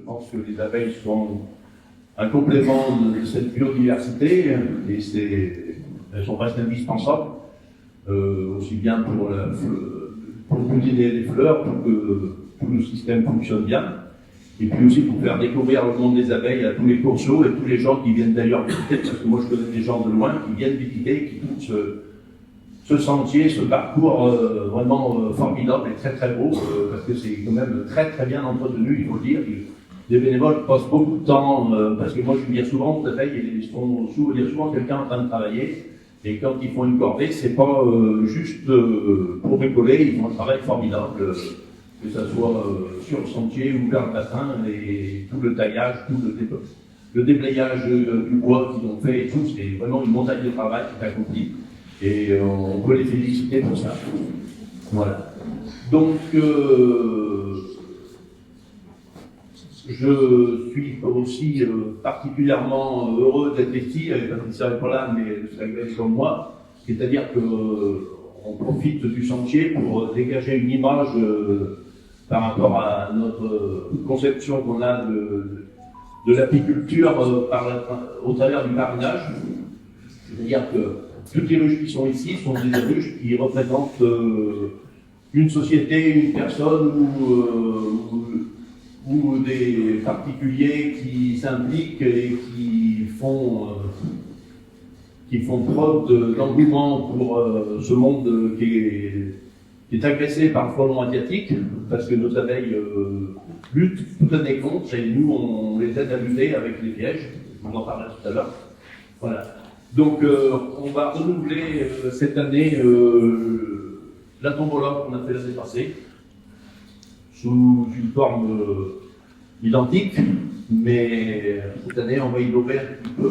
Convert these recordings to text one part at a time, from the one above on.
pense que les abeilles sont un complément de cette biodiversité et elles sont presque indispensables, aussi bien pour polliner les fleurs, pour que tout le système fonctionne bien, et puis aussi pour faire découvrir le monde des abeilles à tous les coursiaux et tous les gens qui viennent d'ailleurs visiter, parce que moi je connais des gens de loin qui viennent visiter, qui trouvent ce sentier, ce parcours vraiment formidable et très très beau, parce que c'est quand même très très bien entretenu, il faut le dire. Les bénévoles passent beaucoup de temps, parce que moi je viens souvent aux abeilles, il y a souvent quelqu'un en train de travailler, et quand ils font une corvée, c'est pas juste pour bricoler, ils font un travail formidable, que ce soit sur le sentier ou vers le bassin, et tout le taillage, tout le déblayage du bois qu'ils ont fait et tout, c'est vraiment une montagne de travail qui est accomplie. Et on peut les féliciter pour ça. Voilà. Donc, je suis aussi particulièrement heureux d'être ici, avec Patricia n'est pas là, mais c'est comme moi. C'est-à-dire qu'on profite du sentier pour dégager une image par rapport à notre conception qu'on a de l'apiculture au travers du marinage. C'est-à-dire que toutes les ruches qui sont ici sont des ruches qui représentent une société, une personne ou des particuliers qui s'impliquent et qui font preuve d'engouement pour ce monde qui est agressé par le frelon asiatique, parce que nos abeilles luttent toute l'année contre, et nous on les aide à lutter avec les pièges, on en parlait tout à l'heure. Voilà. Donc on va renouveler cette année la tombola qu'on a fait l'année passée, sous une forme identique, mais cette année on va innover un petit peu.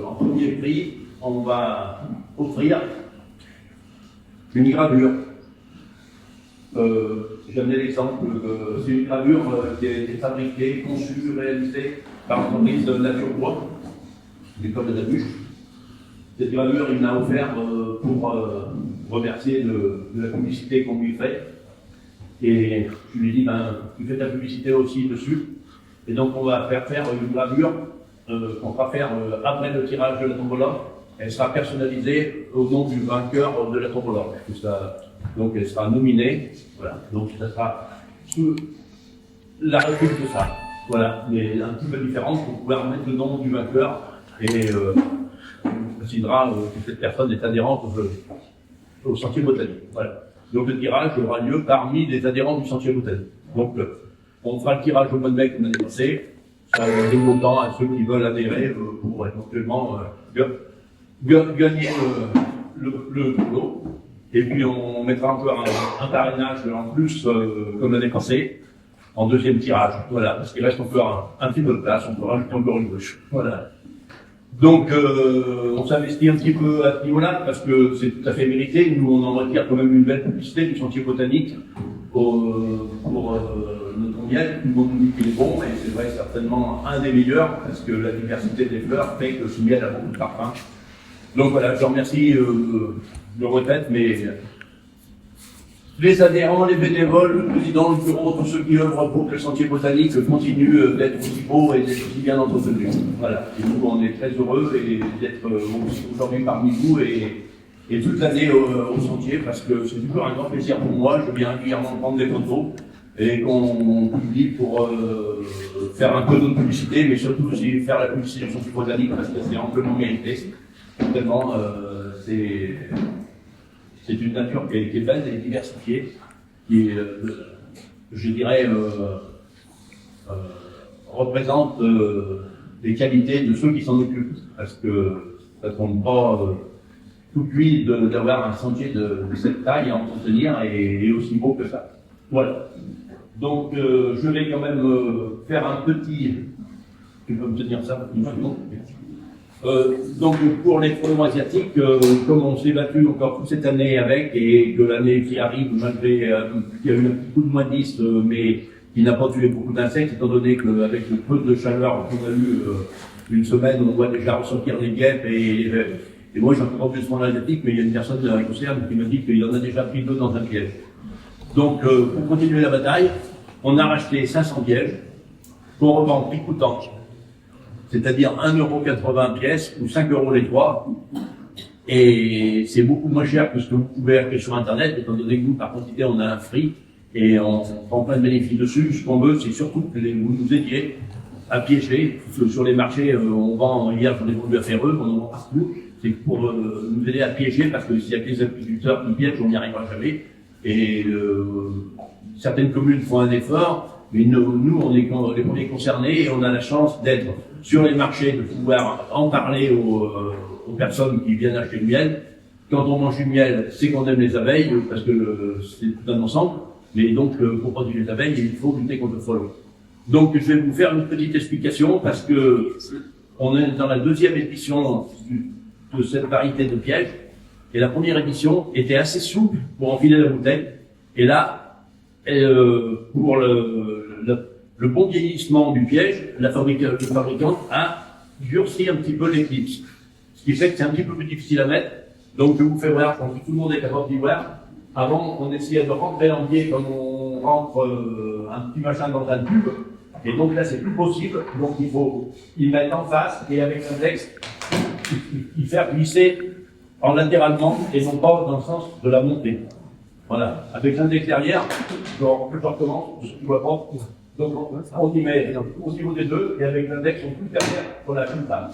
En premier prix, on va offrir une gravure. J'ai amené l'exemple, c'est une gravure qui a été fabriquée, conçue, réalisée par l'entreprise Nature Bois, l'école de la bûche. Cette gravure, il me l'a offert pour remercier de la publicité qu'on lui fait. Et je lui ai dit, tu fais ta publicité aussi dessus. Et donc on va faire une gravure qu'on va faire après le tirage de la tombola. Elle sera personnalisée au nom du vainqueur de la tombola. Donc elle sera nominée. Voilà. Donc ça sera sous la réplique de ça. Voilà. Mais un petit peu différente pour pouvoir mettre le nom du vainqueur. Et on considérera que cette personne est adhérente au Sentier Botanique. Voilà. Donc le tirage aura lieu parmi les adhérents du Sentier Botanique. Donc on fera le tirage au mois de mai comme l'année passée. Ça va donner longtemps à ceux qui veulent adhérer pour éventuellement gagner le boulot. Et puis on mettra encore un parrainage en plus comme l'année passée en deuxième tirage. Voilà, parce qu'il reste encore un petit peu de place, on peut rajouter encore une ruche. Voilà. Donc on s'investit un petit peu à ce niveau-là parce que c'est tout à fait mérité. Nous on en retire quand même une belle publicité du Sentier Botanique pour notre miel. Tout le monde nous dit qu'il est bon et c'est vrai certainement un des meilleurs parce que la diversité des fleurs fait que ce miel a beaucoup de parfum. Donc voilà, je remercie, je le répète, mais les adhérents, les bénévoles, le président, le bureau, tous ceux qui œuvrent pour que le Sentier Botanique continue d'être aussi beau et d'être aussi bien entretenu. Voilà. Et nous, on est très heureux d'être aujourd'hui parmi vous et toute l'année au Sentier parce que c'est toujours un grand plaisir pour moi. Je viens régulièrement prendre des photos et qu'on publie pour faire un peu de publicité, mais surtout aussi faire la publicité du Sentier Botanique parce que c'est amplement mérité. Vraiment, c'est une nature qui est belle et diversifiée, qui, je dirais, représente les qualités de ceux qui s'en occupent, parce que ça ne compte pas tout cuit d'avoir un sentier de cette taille à entretenir et aussi beau que ça. Voilà. Donc, je vais quand même faire un petit... Tu peux me tenir ça une seconde? Donc pour les frelons asiatiques, comme on s'est battu encore toute cette année avec et que l'année qui arrive, malgré qu'il y a eu un petit coup de moins 10, mais qui n'a pas tué beaucoup d'insectes, étant donné qu'avec le peu de chaleur qu'on a eu une semaine, on voit déjà ressortir les guêpes et moi j'ai encore plus de frelons asiatiques, mais il y a une personne de la Concerne qui m'a dit qu'il en a déjà pris 2 dans un piège. Donc pour continuer la bataille, On a racheté 500 pièges qu'on revend prix coûtant, c'est-à-dire 1,80 € pièce ou 5 € les trois. Et c'est beaucoup moins cher que ce que vous pouvez acheter sur Internet, étant donné que nous, par quantité, on a un free et on prend plein de bénéfices dessus. Ce qu'on veut, c'est surtout que vous nous aidiez à piéger. Sur les marchés, on vend, hier, j'en ai vendu à Ferreux, on en vend partout. C'est pour nous aider à piéger, parce que s'il y a que les agriculteurs qui piègent, on n'y arrivera jamais. Et certaines communes font un effort, mais nous, on est les premiers concernés et on a la chance d'être sur les marchés, de pouvoir en parler aux personnes qui viennent acheter du miel. Quand on mange du miel, c'est qu'on aime les abeilles, parce que c'est tout un ensemble. Mais donc, pour produire les abeilles, il faut lutter contre le frelon. Donc, je vais vous faire une petite explication, parce que on est dans la deuxième édition de cette variété de pièges. Et la première édition était assez souple pour enfiler la bouteille. Et là, pour le bon vieillissement du piège, le fabricant a durci un petit peu l'éclipse. Ce qui fait que c'est un petit peu plus difficile à mettre. Donc je vous fais voir, je pense que tout le monde est capable d'y voir. Avant, on essayait de rentrer l'envier comme on rentre un petit machin dans un tube. Et donc là, c'est plus possible. Donc il faut y mettre en face et avec un texte, y faire glisser en latéralement et non pas dans le sens de la montée. Voilà. Avec l'index derrière, je recommence, je vois pas. Donc on y met au niveau des deux et avec l'index on tout derrière, voilà, comme ça.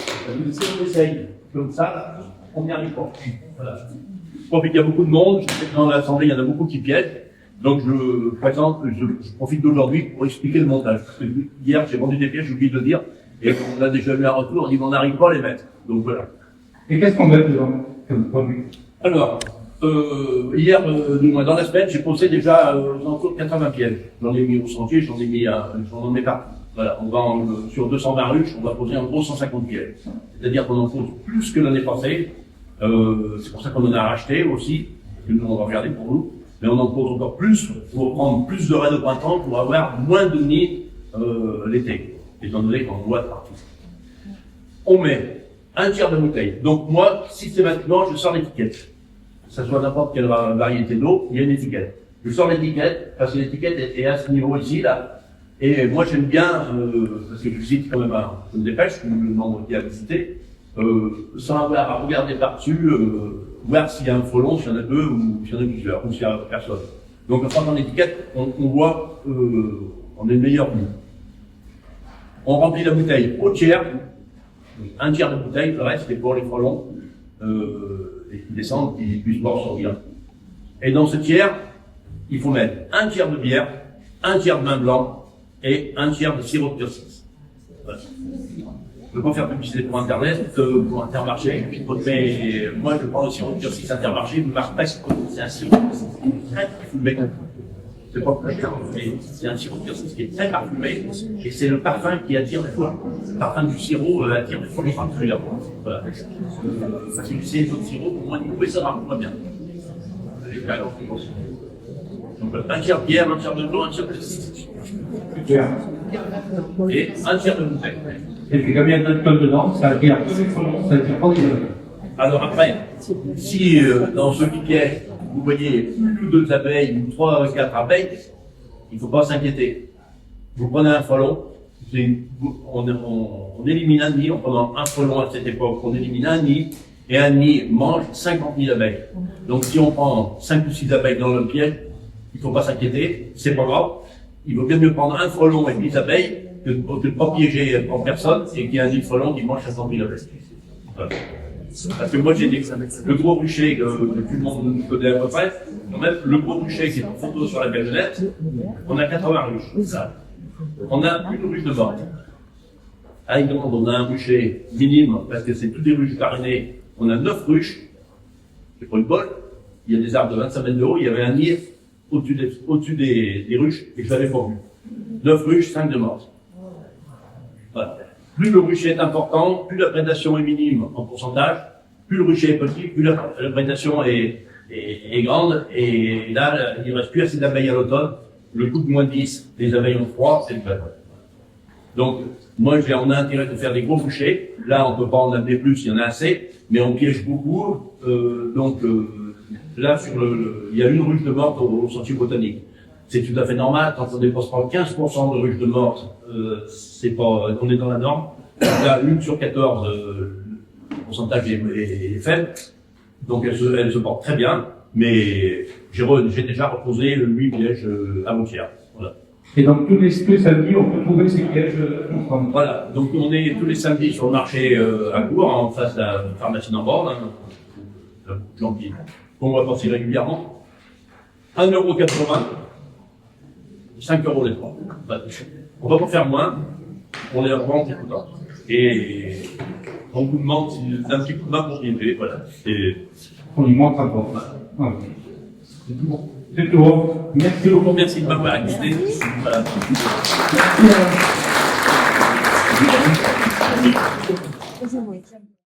Si on essaye comme ça, là, on n'y arrive pas. Voilà. Je profite, il y a beaucoup de monde, je sais que dans l'assemblée il y en a beaucoup qui piègent. Donc je profite d'aujourd'hui pour expliquer le montage. Parce que hier j'ai vendu des pièges, j'ai oublié de le dire, et on a déjà eu un retour, on dit qu'on n'arrive pas à les mettre. Donc voilà. Et qu'est-ce qu'on met dedans comme produit? Alors, hier, dans la semaine, j'ai posé déjà autour de 80 pièges. J'en ai mis au sentier, j'en mets partout. Voilà, on va sur 220 ruches, on va poser en gros 150 pièges. C'est-à-dire qu'on en pose plus que l'année passée. C'est pour ça qu'on en a racheté aussi, que nous on va regarder pour nous. Mais on en pose encore plus pour prendre plus de raies de printemps pour avoir moins de nids l'été, étant donné qu'on voit de partout. On met un tiers de bouteille. Donc moi, systématiquement, je sors l'étiquette. Que ce soit n'importe quelle variété d'eau, il y a une étiquette. Je sors l'étiquette, parce que l'étiquette est à ce niveau ici, là. Et moi, j'aime bien, parce que je visite quand même je me dépêche, le nombre qui a visité, sans avoir à regarder par-dessus, voir s'il y a un frelon, s'il y en a deux, ou s'il y en a plusieurs, ou s'il y a personne. Donc, en prenant l'étiquette, on voit, on est le meilleur vue. On remplit la bouteille au tiers, un tiers de bouteille, le reste c'est pour les frelons, et qui descendent, qui puissent boire sortir. Et dans ce tiers, il faut mettre un tiers de bière, un tiers de vin blanc et un tiers de sirop de turcis. Voilà. Je ne peux pas faire publicité pour Internet, pour Intermarché, mais moi je prends le sirop de turcis Intermarché, je ne marque pas, c'est un sirop qui est très parfumé. C'est pas plus cher, mais c'est un sirop de turcis qui est très parfumé, et c'est le parfum qui attire les fleurs. Le parfum du sirop attire les fleurs particulièrement. Voilà. Si vous essayez d'autres sirops, pour moi, ça marche pas bien. Donc un tiers de bière, un tiers de l'eau, un tiers de et un tiers de bouteille. Et puis combien d'alcool dedans? Ça attire peu les frelons, ça attire pas les abeilles. Alors après, si dans ce piquet, vous voyez une ou deux abeilles, ou 3 ou 4 abeilles, il ne faut pas s'inquiéter. Vous prenez un frelon, on élimine un nid, on prend un frelon à cette époque, on élimine un nid, et un nid mange 50 000 abeilles. Donc si on prend 5 ou 6 abeilles dans le piège, il ne faut pas s'inquiéter, c'est pas grave. Il vaut bien mieux prendre un frelon et 10 abeilles que de ne pas piéger en personne et qu'il y ait un nid de frelon qui mange 50 000 abeilles. Voilà. Parce que moi j'ai dit le gros rucher que tout le monde connaît à peu près, quand même, le gros rucher qui est en photo sur la camionnette, on a 80 ruches. Ça. On a une ruche de mort. À Aiglande, on a un rucher minime, parce que c'est toutes des ruches carinées, on a 9 ruches. J'ai pris le bol, il y a des arbres de 25 mètres de haut, il y avait un nid au-dessus des ruches, et je l'avais pas vu. 9 ruches, 5 de morts. Voilà. Plus le rucher est important, plus la prédation est minime en pourcentage, plus le rucher est petit, plus la prédation est grande, et là, il ne reste plus assez d'abeilles à l'automne. Le coup de moins 10, les abeilles ont froid, c'est le fait. Donc, moi, on a intérêt de faire des gros ruchers. Là, on ne peut pas en amener plus, il y en a assez, mais on piège beaucoup. Là, il y a une ruche de morte au sentier botanique. c'est tout à fait normal. Quand on dépasse pas 15% de ruches de mort, c'est pas, on est dans la norme. Là, 1 sur 14, le pourcentage est faible. Donc elle se porte très bien. Mais j'ai déjà reposé 8 pièges avant-hier. Voilà. Et donc tous les samedis, on peut trouver ces pièges ensemble. Voilà, donc on est tous les samedis sur le marché à Cours, en face de la pharmacie d'Ambord, gens qui on va passer régulièrement. 1,80 €, 5 € les trois. On va pas faire moins, on les revend tout le temps. Et on vous demande un petit coup de main pour y aller, voilà. On y montre un peu. Ah. C'est tout. Merci beaucoup. Merci de m'avoir écouté. Voilà. Merci.